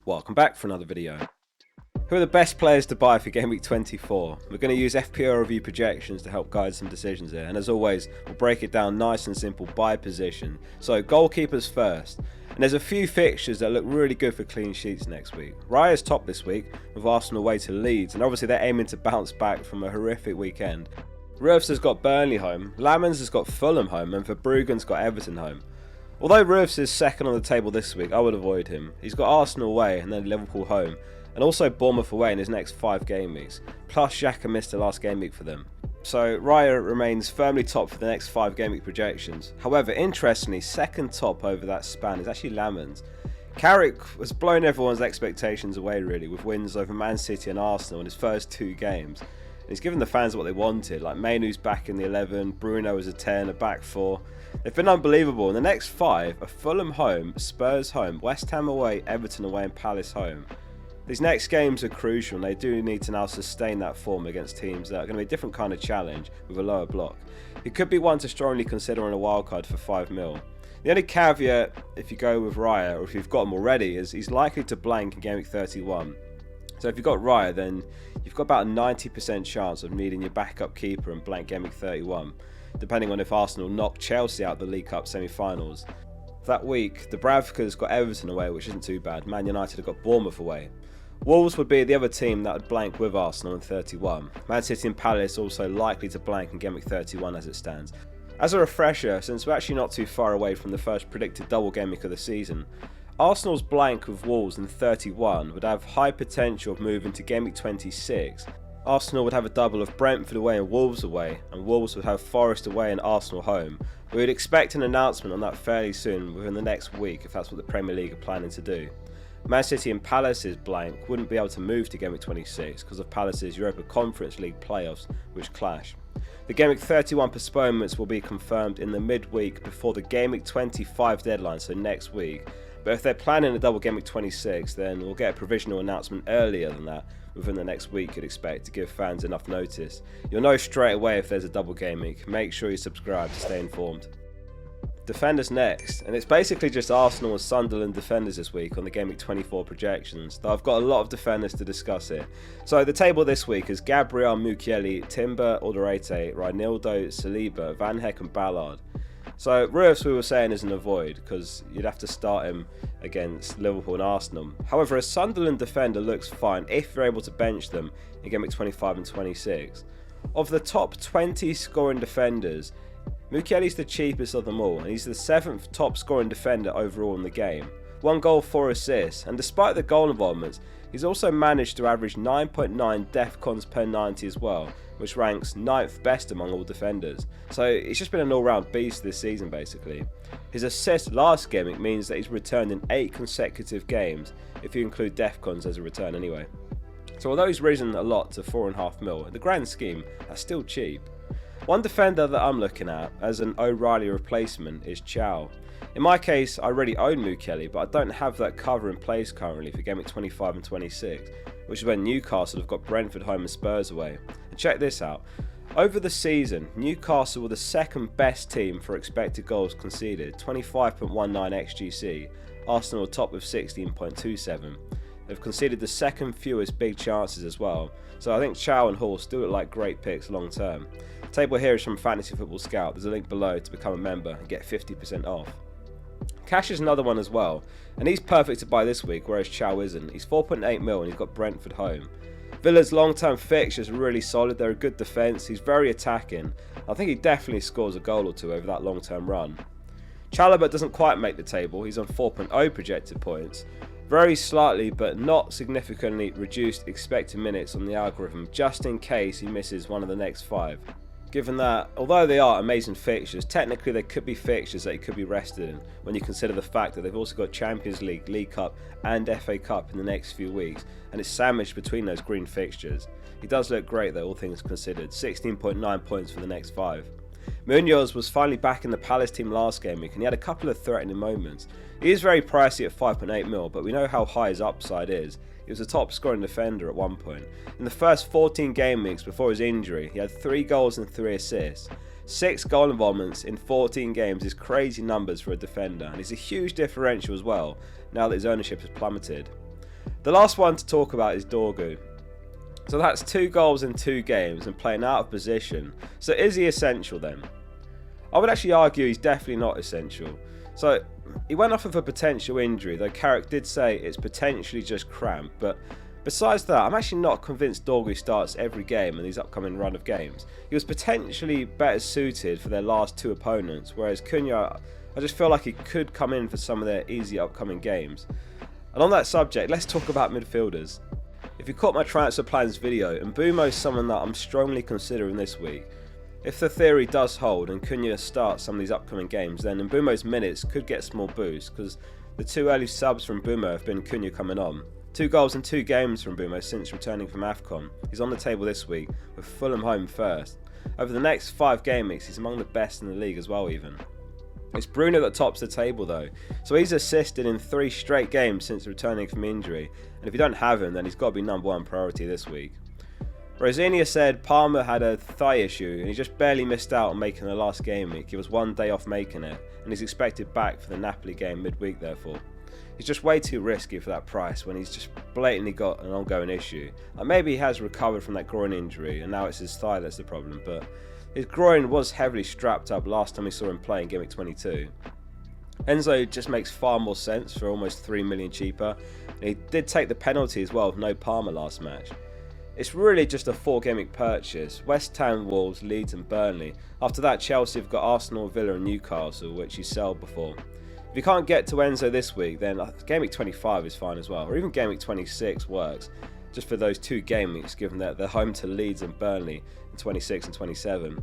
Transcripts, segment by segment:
Welcome back for another video. Who are the best players to buy for Game Week 24? We're going to use FPL review projections to help guide some decisions here, and as always, we'll break it down nice and simple by position. So goalkeepers first, and there's a few fixtures that look really good for clean sheets next week. Raya's top this week, with Arsenal away to Leeds, and obviously they're aiming to bounce back from a horrific weekend. Roofs has got Burnley home, Lamans has got Fulham home, and Verbruggen's got Everton home. Although Roofs is second on the table this week, I would avoid him. He's got Arsenal away and then Liverpool home, and also Bournemouth away in his next 5 game weeks. Plus Xhaka missed the last game week for them. So Raya remains firmly top for the next 5 game week projections. However, interestingly, second top over that span is actually Lamans. Carrick has blown everyone's expectations away really, with wins over Man City and Arsenal in his first 2 games. And he's given the fans what they wanted, like Mainoo's back in the 11, Bruno as a 10, a back 4. They've been unbelievable. In the next 5 are Fulham home, Spurs home, West Ham away, Everton away and Palace home. These next games are crucial and they do need to now sustain that form against teams that are going to be a different kind of challenge with a lower block. It could be one to strongly consider on a wildcard for 5 mil. The only caveat if you go with Raya, or if you've got him already, is he's likely to blank in Game Week 31. So if you've got Raya, then you've got about a 90% chance of needing your backup keeper and blank Game Week 31, depending on if Arsenal knock Chelsea out the League Cup semi-finals. That week, the Bravkas got Everton away, which isn't too bad. Man United have got Bournemouth away. Wolves would be the other team that would blank with Arsenal in 31. Man City and Palace also likely to blank in Game Week 31 as it stands. As a refresher, since we're actually not too far away from the first predicted double game week of the season, Arsenal's blank with Wolves in 31 would have high potential of moving to Game Week 26. Arsenal would have a double of Brentford away and Wolves away, and Wolves would have Forest away and Arsenal home. We would expect an announcement on that fairly soon, within the next week, if that's what the Premier League are planning to do. Man City and Palace's blank wouldn't be able to move to Game Week 26 because of Palace's Europa Conference League playoffs, which clash. The Game Week 31 postponements will be confirmed in the midweek before the Game Week 25 deadline, so next week. But if they're planning a double Game Week 26, then we'll get a provisional announcement earlier than that, within the next week you'd expect, to give fans enough notice. You'll know straight away if there's a double game week. Make sure you subscribe to stay informed. Defenders next, and it's basically just Arsenal and Sunderland defenders this week on the Game Week 24 projections, though I've got a lot of defenders to discuss here. So the table this week is Gabriel, Mukiele, Timber, Alderete, Reinildo, Saliba, Van Heck and Ballard. So Roofs we were saying is an avoid, because you'd have to start him against Liverpool and Arsenal. However, a Sunderland defender looks fine if you're able to bench them in Game Week 25 and 26. Of the top 20 scoring defenders, Mukiele's the cheapest of them all, and he's the 7th top scoring defender overall in the game. 1 goal, 4 assists, and despite the goal involvements, he's also managed to average 9.9 defcons per 90 as well, which ranks 9th best among all defenders. So he's just been an all-round beast this season basically. His assist last game means that he's returned in 8 consecutive games, if you include defcons as a return anyway. So although he's risen a lot to 4.5 mil, in the grand scheme, that's still cheap. One defender that I'm looking at as an O'Reilly replacement is Cielo. In my case, I already own Mukiele, but I don't have that cover in place currently for Game Week 25 and 26, which is when Newcastle have got Brentford home and Spurs away. And check this out. Over the season, Newcastle were the 2nd best team for expected goals conceded, 25.19 XGC. Arsenal are top with 16.27. They've conceded the 2nd fewest big chances as well, so I think Cielo and Hall still look like great picks long term. The table here is from Fantasy Football Scout. There's a link below to become a member and get 50% off. Cash is another one as well, and he's perfect to buy this week, whereas Cielo isn't. He's 4.8 mil and he's got Brentford home. Villa's long-term fixtures are really solid. They're a good defence. He's very attacking. I think he definitely scores a goal or 2 over that long-term run. Chalobah doesn't quite make the table. He's on 4.0 projected points. Very slightly but not significantly reduced expected minutes on the algorithm, just in case he misses one of the next 5. Given that, although they are amazing fixtures, technically they could be fixtures that he could be rested in, when you consider the fact that they've also got Champions League, League Cup and FA Cup in the next few weeks, and it's sandwiched between those green fixtures. He does look great though, all things considered, 16.9 points for the next 5. Munoz was finally back in the Palace team last game week and he had a couple of threatening moments. He is very pricey at 5.8 mil, but we know how high his upside is. He was a top scoring defender at one point. In the first 14 game weeks before his injury, he had 3 goals and 3 assists. 6 goal involvements in 14 games is crazy numbers for a defender, and he's a huge differential as well, now that his ownership has plummeted. The last one to talk about is Dorgu. So that's 2 goals in 2 games and playing out of position. So is he essential then? I would actually argue he's definitely not essential. So he went off of a potential injury, though Karaj did say it's potentially just cramp. But besides that, I'm actually not convinced Dorgu starts every game in these upcoming run of games. He was potentially better suited for their last 2 opponents, whereas Cunha, I just feel like he could come in for some of their easy upcoming games. And on that subject, let's talk about midfielders. If you caught my transfer plans video, Mbeumo is someone that I'm strongly considering this week. If the theory does hold and Cunha starts some of these upcoming games, then Mbeumo's minutes could get a small boost, because the 2 early subs from Mbeumo have been Cunha coming on. 2 goals in 2 games from Mbeumo since returning from AFCON. He's on the table this week, with Fulham home first. Over the next 5 game weeks, he's among the best in the league as well even. It's Bruno that tops the table though, so he's assisted in 3 straight games since returning from injury, and if you don't have him then he's got to be #1 priority this week. Rosinia said Palmer had a thigh issue and he just barely missed out on making the last game week. He was 1 day off making it, and he's expected back for the Napoli game midweek therefore. He's just way too risky for that price when he's just blatantly got an ongoing issue. Like maybe he has recovered from that groin injury and now it's his thigh that's the problem, but his groin was heavily strapped up last time we saw him play in Gameweek 22. Enzo just makes far more sense for almost 3 million cheaper, and he did take the penalty as well with no Palmer last match. It's really just a 4 game week purchase: West Ham, Wolves, Leeds and Burnley. After that Chelsea have got Arsenal, Villa and Newcastle, which he sold before. If you can't get to Enzo this week, then Gameweek 25 is fine as well, or even Gameweek 26 works, just for those 2 game weeks given that they're home to Leeds and Burnley in 26 and 27.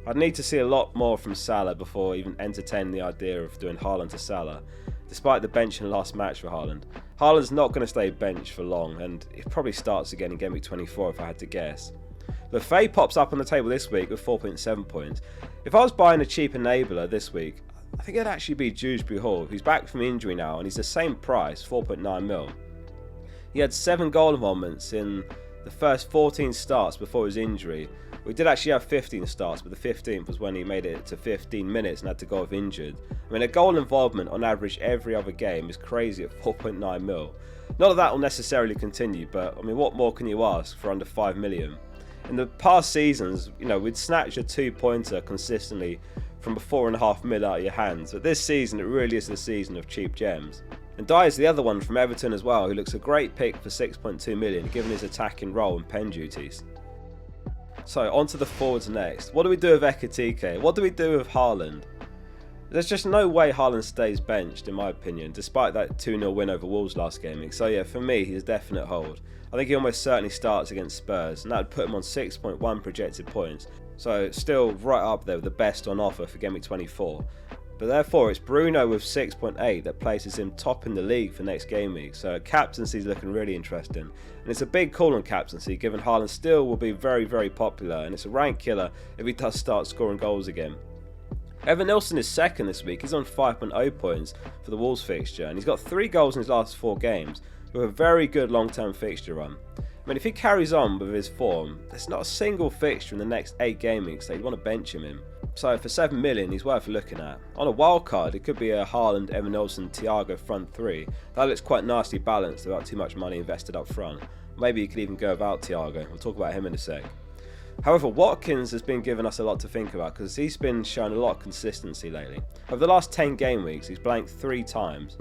I'd need to see a lot more from Salah before even entertaining the idea of doing Haaland to Salah, despite the benching last match for Haaland. Haaland's not going to stay benched for long, and he probably starts again in Gameweek 24 if I had to guess. Lafay pops up on the table this week with 4.7 points. If I was buying a cheap enabler this week, I think it'd actually be Dewsbury Hall, who's back from injury now and he's the same price, 4.9 mil. He had 7 goal involvements in the first 14 starts before his injury. We did actually have 15 starts, but the 15th was when he made it to 15 minutes and had to go off injured. I mean, a goal involvement on average every other game is crazy at 4.9 mil. Not that will necessarily continue, but I mean, what more can you ask for under 5 million? In the past seasons, we'd snatch a 2-pointer consistently from a 4.5 mil out of your hands, but this season it really is the season of cheap gems. And Dye is the other one from Everton as well, who looks a great pick for 6.2 million given his attacking role and pen duties. So on to the forwards next. What do we do with Ekitike? What do we do with Haaland? There's just no way Haaland stays benched in my opinion, despite that 2-0 win over Wolves last game. So yeah, for me he's a definite hold. I think he almost certainly starts against Spurs, and that would put him on 6.1 projected points. So still right up there with the best on offer for Gameweek 24. But therefore it's Bruno with 6.8 that places him top in the league for next game week. So captaincy is looking really interesting. And it's a big call on captaincy given Haaland still will be very, very popular, and it's a rank killer if he does start scoring goals again. Evan Nilsson is second this week. He's on 5.0 points for the Wolves fixture, and he's got 3 goals in his last 4 games with a very good long-term fixture run. I mean, if he carries on with his form, there's not a single fixture in the next 8 game weeks that you'd want to bench him in. So for 7 million, he's worth looking at. On a wild card, it could be a Haaland, Evan Nilsson, Thiago front 3. That looks quite nicely balanced without too much money invested up front. Maybe you could even go without Thiago. We'll talk about him in a sec. However, Watkins has been giving us a lot to think about because he's been showing a lot of consistency lately. Over the last 10 game weeks, he's blanked 3 times.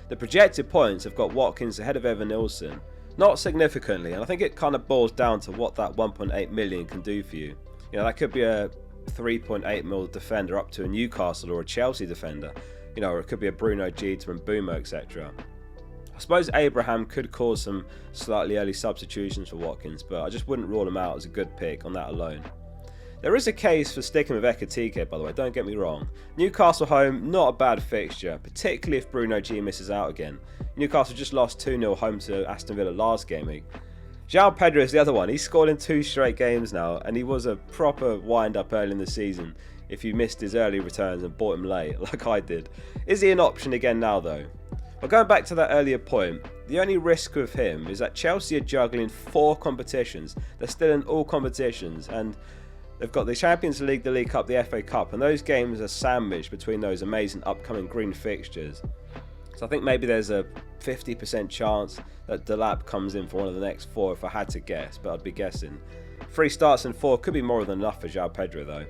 The projected points have got Watkins ahead of Evan Nilsson. Not significantly, and I think it kind of boils down to what that 1.8 million can do for you. That could be a 3.8 mil defender up to a Newcastle or a Chelsea defender, or it could be a Bruno, Jeter and Mbeumo, etc. I suppose Abraham could cause some slightly early substitutions for Watkins, but I just wouldn't rule him out as a good pick on that alone. There is a case for sticking with Ekitike, by the way, don't get me wrong. Newcastle home, not a bad fixture, particularly if Bruno G misses out again. Newcastle just lost 2-0 home to Aston Villa last game week. João Pedro is the other one. He's scored in 2 straight games now, and he was a proper wind-up early in the season if you missed his early returns and bought him late, like I did. Is he an option again now, though? Well, going back to that earlier point, the only risk with him is that Chelsea are juggling 4 competitions. They're still in all competitions, and they've got the Champions League, the League Cup, the FA Cup, and those games are sandwiched between those amazing upcoming green fixtures. So I think maybe there's a 50% chance that Låbakk comes in for one of the next 4 if I had to guess, but I'd be guessing. 3 starts and 4 could be more than enough for João Pedro though.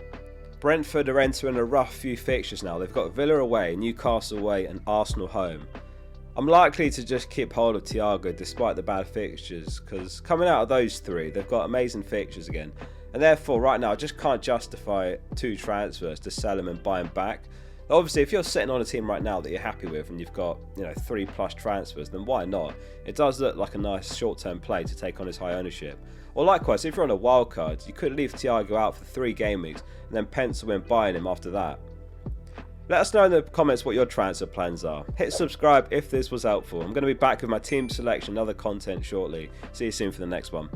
Brentford are entering a rough few fixtures now. They've got Villa away, Newcastle away and Arsenal home. I'm likely to just keep hold of Thiago despite the bad fixtures, because coming out of those 3 they've got amazing fixtures again, and therefore right now I just can't justify 2 transfers to sell him and buy him back. Obviously if you're sitting on a team right now that you're happy with and you've got 3+ transfers, then why not? It does look like a nice short-term play to take on his high ownership. Or likewise, if you're on a wildcard, you could leave Thiago out for 3 game weeks and then pencil in buying him after that. Let us know in the comments what your transfer plans are. Hit subscribe if this was helpful. I'm going to be back with my team selection and other content shortly. See you soon for the next one.